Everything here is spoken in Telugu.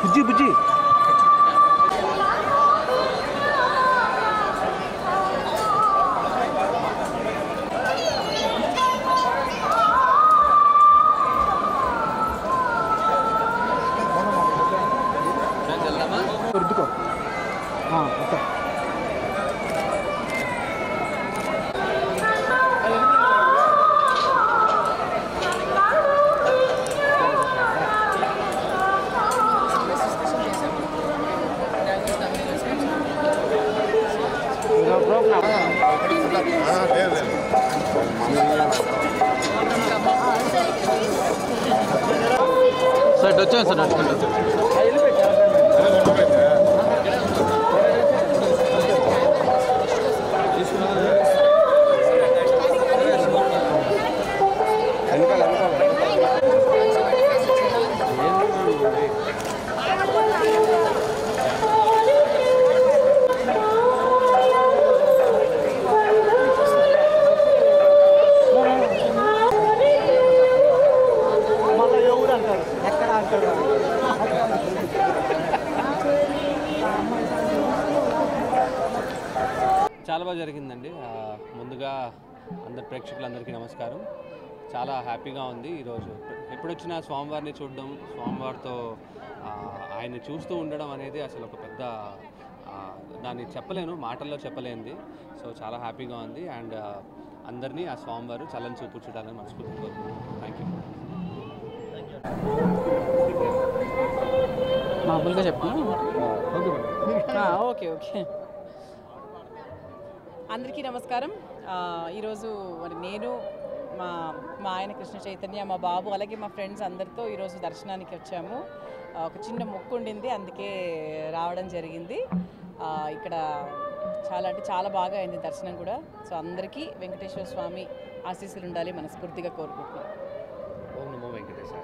బుజ్జి బుజ్జి రుద్దుకో ఓకే సార్ వచ్చాను సార్ నడుచుకుంటా చాలా బాగా జరిగిందండి. ముందుగా అందరు ప్రేక్షకులందరికీ నమస్కారం. చాలా హ్యాపీగా ఉంది ఈరోజు. ఎప్పుడొచ్చినా స్వామివారిని చూడడం, స్వామివారితో ఆయన్ని చూస్తూ ఉండడం అనేది అసలు ఒక పెద్ద దాన్ని చెప్పలేను, మాటల్లో చెప్పలేనిది. సో చాలా హ్యాపీగా ఉంది. అండ్ అందరినీ ఆ స్వామివారు చల్లని చూపు చూడాలని మనస్ఫూర్తిగా కోరుకుంటున్నాను. Thank you. మామూలుగా చెప్పు. Okay okay. అందరికీ నమస్కారం. ఈరోజు మరి నేను మా ఆయన కృష్ణ చైతన్య, మా బాబు, అలాగే మా ఫ్రెండ్స్ అందరితో ఈరోజు దర్శనానికి వచ్చాము. ఒక చిన్న మొక్కు ఉండింది, అందుకే రావడం జరిగింది. ఇక్కడ చాలా అంటే చాలా బాగా అయింది దర్శనం కూడా. సో అందరికీ వెంకటేశ్వర స్వామి ఆశీస్సులు ఉండాలి మనస్ఫూర్తిగా కోరుకుంటున్నాను. ఓం నమో వెంకటేశ్వర.